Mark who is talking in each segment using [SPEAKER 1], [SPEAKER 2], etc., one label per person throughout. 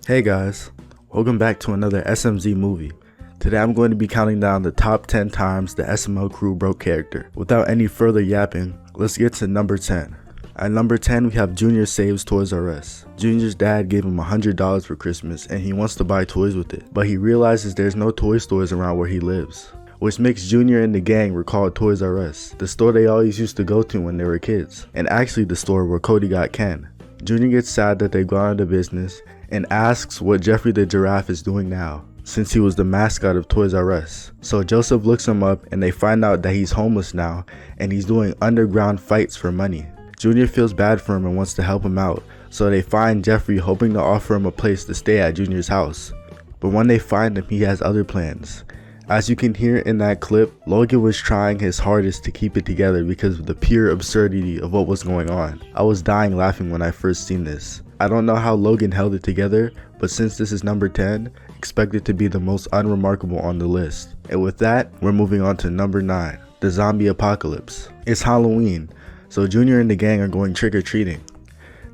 [SPEAKER 1] Hey guys, welcome back to another SMZ movie. Today I'm going to be counting down the top 10 times the SML crew broke character. Without any further yapping, let's get to number 10. At number 10 we have Junior saves Toys R Us. Junior's dad gave him $100 for Christmas and he wants to buy toys with it, but he realizes there's no toy stores around where he lives, which makes Junior and the gang recall Toys R Us, the store they always used to go to when they were kids, and actually the store where Cody got Ken. Junior gets sad that they've gone out of business and asks what Jeffrey the giraffe is doing now, since he was the mascot of Toys R Us. So Joseph looks him up and they find out that he's homeless now and he's doing underground fights for money. Junior feels bad for him and wants to help him out, so they find Jeffrey, hoping to offer him a place to stay at Junior's house. But when they find him, he has other plans. As you can hear in that clip, Logan was trying his hardest to keep it together because of the pure absurdity of what was going on. I was dying laughing when I first seen this. I don't know how Logan held it together, but since this is number 10, expect it to be the most unremarkable on the list. And with that, we're moving on to number 9, the zombie apocalypse. It's Halloween, so Junior and the gang are going trick-or-treating.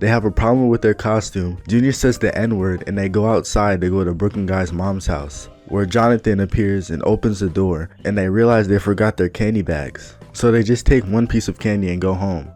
[SPEAKER 1] They have a problem with their costume. Junior says the N-word and they go outside to go to Brooklyn Guy's mom's house, where Jonathan appears and opens the door and they realize they forgot their candy bags. So they just take one piece of candy and go home.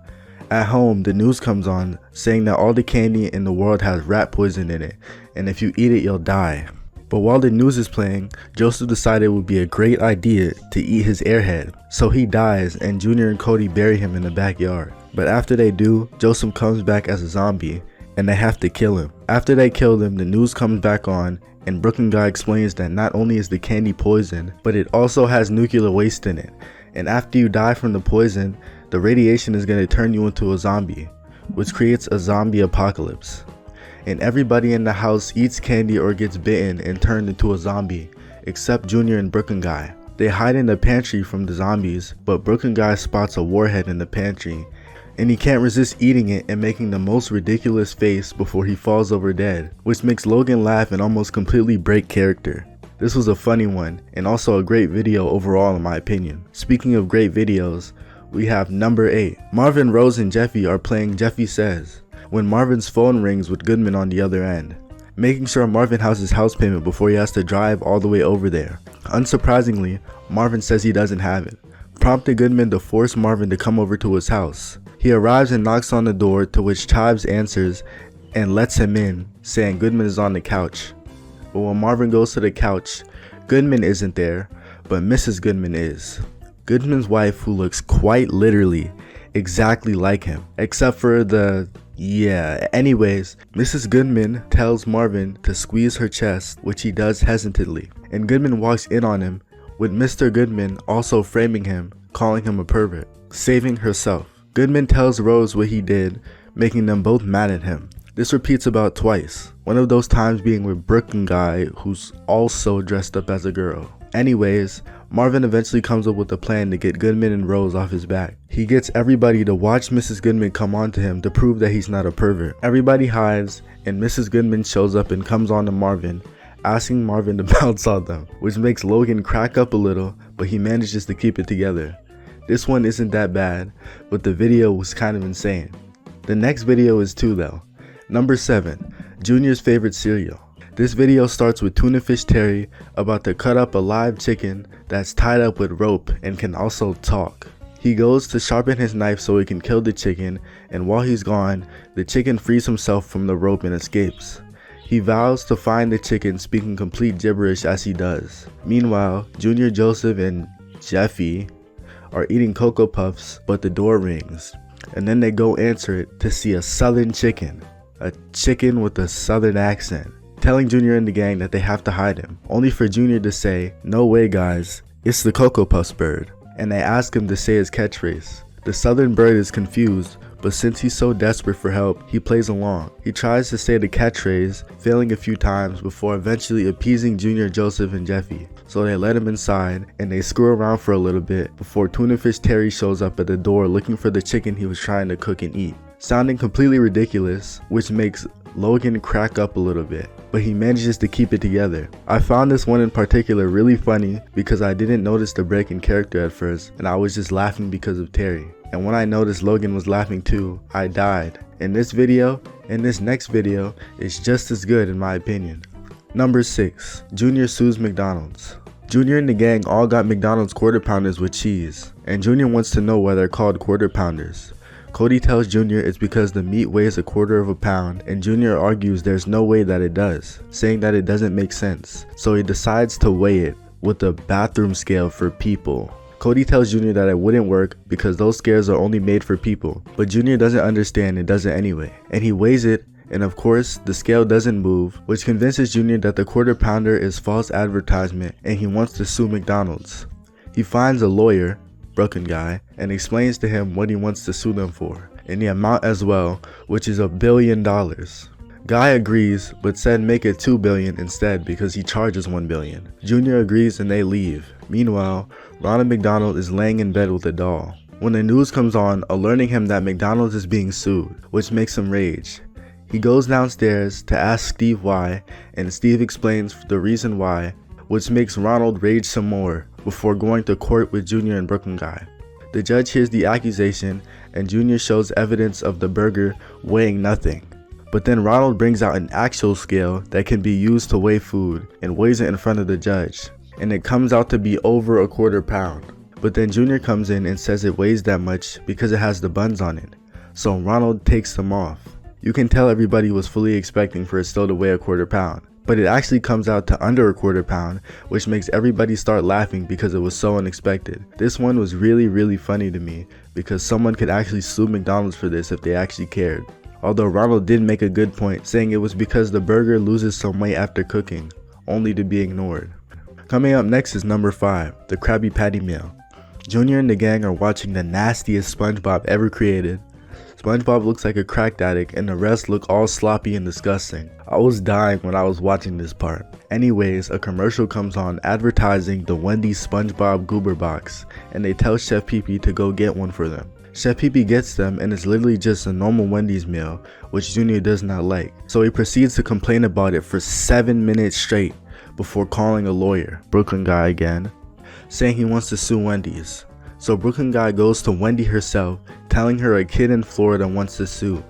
[SPEAKER 1] At home, the news comes on saying that all the candy in the world has rat poison in it and if you eat it you'll die. But while the news is playing, Joseph decided it would be a great idea to eat his airhead. So he dies and Junior and Cody bury him in the backyard. But after they do, Joseph comes back as a zombie and they have to kill him. After they kill him, the news comes back on and Brooklyn Guy explains that not only is the candy poison, but it also has nuclear waste in it. And after you die from the poison, the radiation is going to turn you into a zombie, which creates a zombie apocalypse. And everybody in the house eats candy or gets bitten and turned into a zombie, except Junior and Brooklyn Guy. They hide in the pantry from the zombies, but Brooklyn Guy spots a warhead in the pantry, and he can't resist eating it and making the most ridiculous face before he falls over dead, which makes Logan laugh and almost completely break character. This was a funny one, and also a great video overall in my opinion. Speaking of great videos, we have number 8. Marvin, Rose, and Jeffy are playing Jeffy Says, when Marvin's phone rings with Goodman on the other end, making sure Marvin has his house payment before he has to drive all the way over there. Unsurprisingly, Marvin says he doesn't have it, prompting Goodman to force Marvin to come over to his house. He arrives and knocks on the door, to which Chives answers and lets him in, saying Goodman is on the couch. But when Marvin goes to the couch, Goodman isn't there, but Mrs. Goodman is. Goodman's wife, who looks quite literally exactly like him, except for anyways, Mrs. Goodman tells Marvin to squeeze her chest, which he does hesitantly, and Goodman walks in on him, with Mr. Goodman also framing him, calling him a pervert, saving herself. Goodman tells Rose what he did, making them both mad at him. This repeats about twice, one of those times being with Brooklyn Guy, who's also dressed up as a girl. Anyways, Marvin eventually comes up with a plan to get Goodman and Rose off his back. He gets everybody to watch Mrs. Goodman come on to him to prove that he's not a pervert. Everybody hides, and Mrs. Goodman shows up and comes on to Marvin, asking Marvin to bounce on them, which makes Logan crack up a little, but he manages to keep it together. This one isn't that bad, but the video was kind of insane. The next video is too though. Number 7, Junior's favorite cereal. This video starts with Tuna Fish Terry about to cut up a live chicken that's tied up with rope and can also talk. He goes to sharpen his knife so he can kill the chicken, and while he's gone, the chicken frees himself from the rope and escapes. He vows to find the chicken, speaking complete gibberish as he does. Meanwhile, Junior, Joseph, and Jeffy are eating Cocoa Puffs, but the door rings, and then they go answer it to see a southern chicken. A chicken with a southern accent, telling Junior and the gang that they have to hide him, only for Junior to say, "No way guys, it's the Cocoa Puffs bird," and they ask him to say his catchphrase. The southern bird is confused, but since he's so desperate for help, he plays along. He tries to say the catchphrase, failing a few times before eventually appeasing Junior, Joseph, and Jeffy. So they let him inside, and they screw around for a little bit before Tuna Fish Terry shows up at the door looking for the chicken he was trying to cook and eat, sounding completely ridiculous, which makes Logan crack up a little bit, but he manages to keep it together. I found this one in particular really funny because I didn't notice the break in character at first, and I was just laughing because of Terry. And when I noticed Logan was laughing too, I died. In this video, and this next video is just as good in my opinion. Number 6. Junior sues McDonald's. Junior and the gang all got McDonald's quarter pounders with cheese, and Junior wants to know why they're called quarter pounders. Cody tells Junior it's because the meat weighs 1/4 pound, and Junior argues there's no way that it does, saying that it doesn't make sense. So he decides to weigh it with a bathroom scale for people. Cody tells Junior that it wouldn't work because those scales are only made for people, but Junior doesn't understand and does it anyway. And he weighs it, and of course the scale doesn't move, which convinces Junior that the quarter pounder is false advertisement and he wants to sue McDonald's. He finds a lawyer, Brooklyn guy, and explains to him what he wants to sue them for, and the amount as well, which is $1 billion. Guy agrees, but said make it $2 billion instead because he charges $1 billion. Junior agrees and they leave. Meanwhile, Ronald McDonald is laying in bed with a doll when the news comes on alerting him that McDonald's is being sued, which makes him rage. He goes downstairs to ask Steve why, and Steve explains the reason why, which makes Ronald rage some more before going to court with Junior and Brooklyn guy. The judge hears the accusation and Junior shows evidence of the burger weighing nothing. But then Ronald brings out an actual scale that can be used to weigh food and weighs it in front of the judge, and it comes out to be over 1/4 pound. But then Junior comes in and says it weighs that much because it has the buns on it, so Ronald takes them off. You can tell everybody was fully expecting for it still to weigh 1/4 pound, but it actually comes out to under 1/4 pound, which makes everybody start laughing because it was so unexpected. This one was really funny to me because someone could actually sue McDonald's for this if they actually cared. Although Ronald did make a good point, saying it was because the burger loses some weight after cooking, only to be ignored. Coming up next is number 5, the Krabby Patty meal. Junior and the gang are watching the nastiest SpongeBob ever created. SpongeBob looks like a crack addict and the rest look all sloppy and disgusting. I was dying when I was watching this part. Anyways, a commercial comes on advertising the Wendy's SpongeBob Goober box, and they tell Chef Pee-Pee to go get one for them. Chef Pee-Pee gets them and it's literally just a normal Wendy's meal, which Junior does not like. So he proceeds to complain about it for 7 minutes straight before calling a lawyer, Brooklyn guy again, saying he wants to sue Wendy's. So Brooklyn guy goes to Wendy herself, telling her a kid in Florida wants to sue.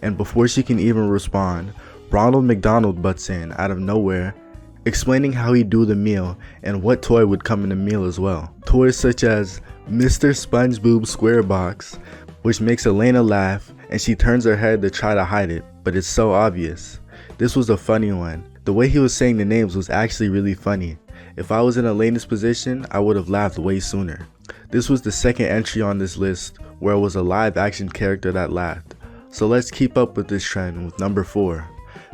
[SPEAKER 1] And before she can even respond, Ronald McDonald butts in out of nowhere, explaining how he'd do the meal and what toy would come in the meal as well. Toys such as Mr. SpongeBob Square Box, which makes Elena laugh and she turns her head to try to hide it, but it's so obvious. This was a funny one. The way he was saying the names was actually really funny. If I was in Elena's position, I would have laughed way sooner. This was the second entry on this list where it was a live action character that laughed. So let's keep up with this trend with number 4,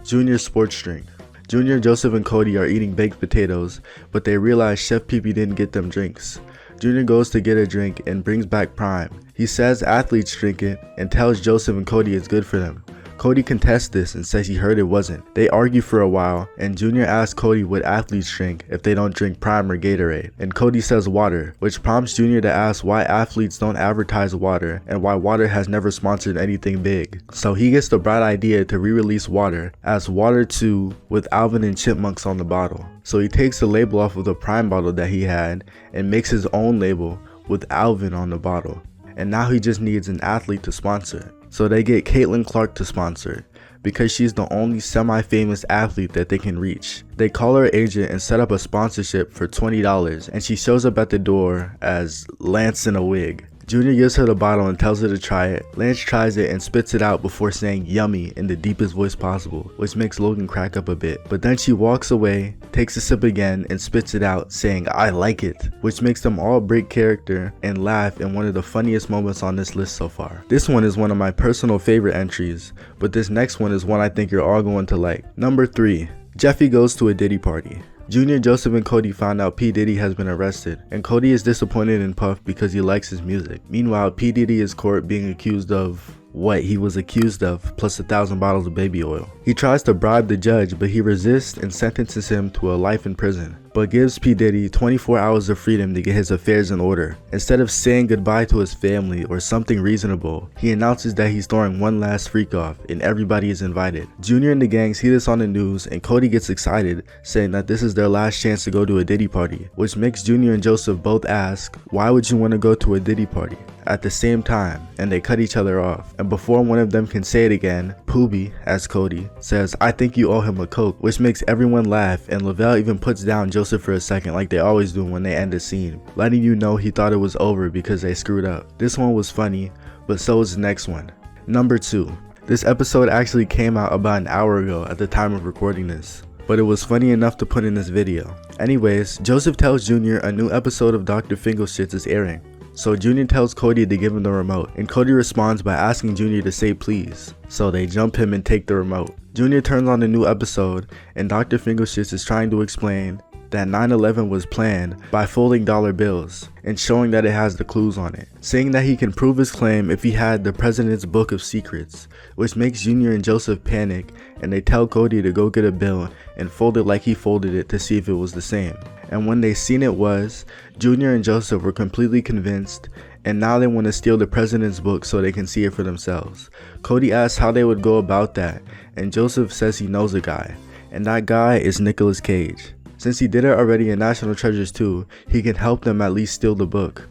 [SPEAKER 1] Junior Sports Drink. Junior, Joseph, and Cody are eating baked potatoes, but they realize Chef Pee-Pee didn't get them drinks. Junior goes to get a drink and brings back Prime. He says athletes drink it and tells Joseph and Cody it's good for them. Cody contests this and says he heard it wasn't. They argue for a while and Junior asks Cody what athletes drink if they don't drink Prime or Gatorade, and Cody says water, which prompts Junior to ask why athletes don't advertise water and why water has never sponsored anything big. So he gets the bright idea to re-release water as Water 2 with Alvin and Chipmunks on the bottle. So he takes the label off of the Prime bottle that he had and makes his own label with Alvin on the bottle. And now he just needs an athlete to sponsor it. So they get Caitlin Clark to sponsor it, because she's the only semi-famous athlete that they can reach. They call her agent and set up a sponsorship for $20, and she shows up at the door as Lance in a wig. Junior gives her the bottle and tells her to try it. Lance tries it and spits it out before saying yummy in the deepest voice possible, which makes Logan crack up a bit. But then she walks away, takes a sip again, and spits it out saying I like it, which makes them all break character and laugh in one of the funniest moments on this list so far. This one is one of my personal favorite entries, but this next one is one I think you're all going to like. Number 3, Jeffy goes to a Diddy party. Junior, Joseph, and Cody found out P. Diddy has been arrested, and Cody is disappointed in Puff because he likes his music. Meanwhile, P. Diddy is caught being accused of what he was accused of, plus 1,000 bottles of baby oil. He tries to bribe the judge, but he resists and sentences him to a life in prison, but gives P. Diddy 24 hours of freedom to get his affairs in order. Instead of saying goodbye to his family or something reasonable, he announces that he's throwing one last freak off and everybody is invited. Junior and the gang see this on the news and Cody gets excited, saying that this is their last chance to go to a Diddy party, which makes Junior and Joseph both ask, why would you want to go to a Diddy party? At the same time, and they cut each other off, and before one of them can say it again, Poobie, as Cody, says, I think you owe him a coke, which makes everyone laugh, and Lavelle even puts down Joseph for a second like they always do when they end a scene, letting you know he thought it was over because they screwed up. This one was funny, but so was the next one. Number 2. This episode actually came out about an hour ago at the time of recording this, but it was funny enough to put in this video. Anyways, Joseph tells Junior a new episode of Dr. Finkelshitz is airing. So Junior tells Cody to give him the remote, and Cody responds by asking Junior to say please. So they jump him and take the remote. Junior turns on the new episode, and Dr. Finkelshitz is trying to explain that 9/11 was planned by folding dollar bills and showing that it has the clues on it, saying that he can prove his claim if he had the president's book of secrets, which makes Junior and Joseph panic, and they tell Cody to go get a bill and fold it like he folded it to see if it was the same. And when they seen it was, Junior and Joseph were completely convinced, and now they want to steal the president's book so they can see it for themselves. Cody asks how they would go about that, and Joseph says he knows a guy, and that guy is Nicolas Cage. Since he did it already in National Treasures 2, he can help them at least steal the book.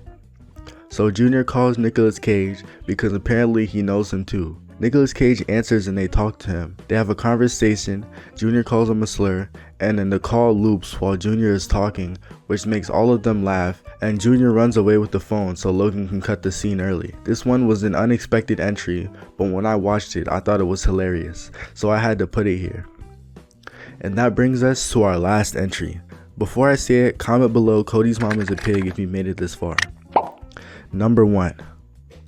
[SPEAKER 1] So Junior calls Nicolas Cage because apparently he knows him too. Nicolas Cage answers and they talk to him. They have a conversation, Junior calls him a slur, and then the call loops while Junior is talking, which makes all of them laugh, and Junior runs away with the phone so Logan can cut the scene early. This one was an unexpected entry, but when I watched it, I thought it was hilarious, so I had to put it here. And that brings us to our last entry. Before I say it, comment below Cody's mom is a pig if you made it this far. Number 1.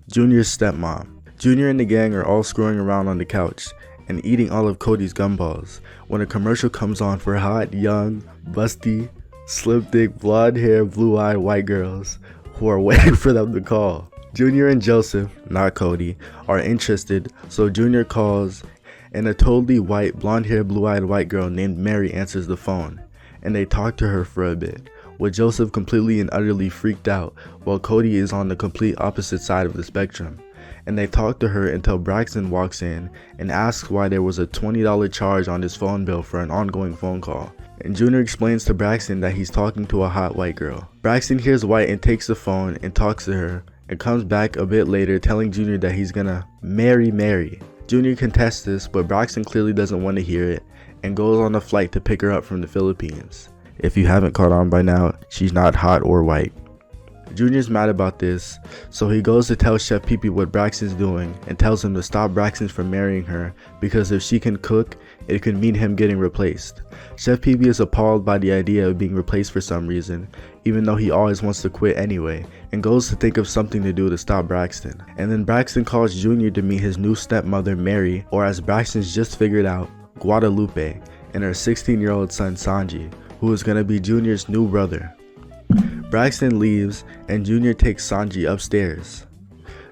[SPEAKER 1] Junior's stepmom. Junior and the gang are all screwing around on the couch and eating all of Cody's gumballs when a commercial comes on for hot, young, busty, slim thick, blonde hair, blue-eyed white girls who are waiting for them to call. Junior and Joseph, not Cody, are interested, so Junior calls, and a totally white, blonde-haired, blue-eyed white girl named Mary answers the phone, and they talk to her for a bit, with Joseph completely and utterly freaked out while Cody is on the complete opposite side of the spectrum. And they talk to her until Braxton walks in and asks why there was a $20 charge on his phone bill for an ongoing phone call. And Junior explains to Braxton that he's talking to a hot white girl. Braxton hears white and takes the phone and talks to her and comes back a bit later telling Junior that he's gonna marry Mary. Junior contests this, but Braxton clearly doesn't want to hear it and goes on a flight to pick her up from the Philippines. If you haven't caught on by now, she's not hot or white. Junior's mad about this, so he goes to tell Chef Pee Pee what Braxton's doing and tells him to stop Braxton from marrying her because if she can cook, it could mean him getting replaced. Chef Pee Pee is appalled by the idea of being replaced for some reason, even though he always wants to quit anyway, and goes to think of something to do to stop Braxton. And then Braxton calls Junior to meet his new stepmother Mary, or as Braxton's just figured out, Guadalupe, and her 16-year-old son Sanji, who is going to be Junior's new brother. Braxton leaves and Junior takes Sanji upstairs.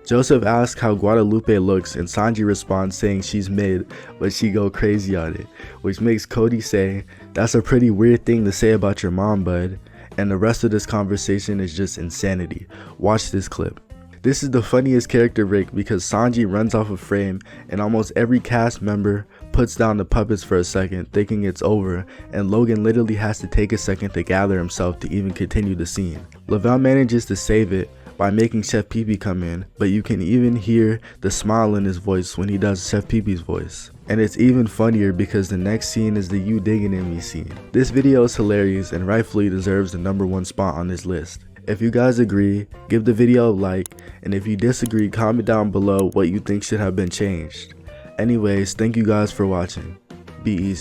[SPEAKER 1] Joseph asks how Guadalupe looks and Sanji responds saying she's mid, but she go crazy on it, which makes Cody say, "That's a pretty weird thing to say about your mom, bud." And the rest of this conversation is just insanity. Watch this clip. This is the funniest character break because Sanji runs off a frame and almost every cast member puts down the puppets for a second thinking it's over, and Logan literally has to take a second to gather himself to even continue the scene. Lavelle manages to save it by making Chef Pee Pee come in, but you can even hear the smile in his voice when he does Chef Pee Pee's voice. And it's even funnier because the next scene is the "You Digging In Me" scene. This video is hilarious and rightfully deserves the #1 spot on this list. If you guys agree, give the video a like, and if you disagree, comment down below what you think should have been changed. Anyways, thank you guys for watching. Be easy.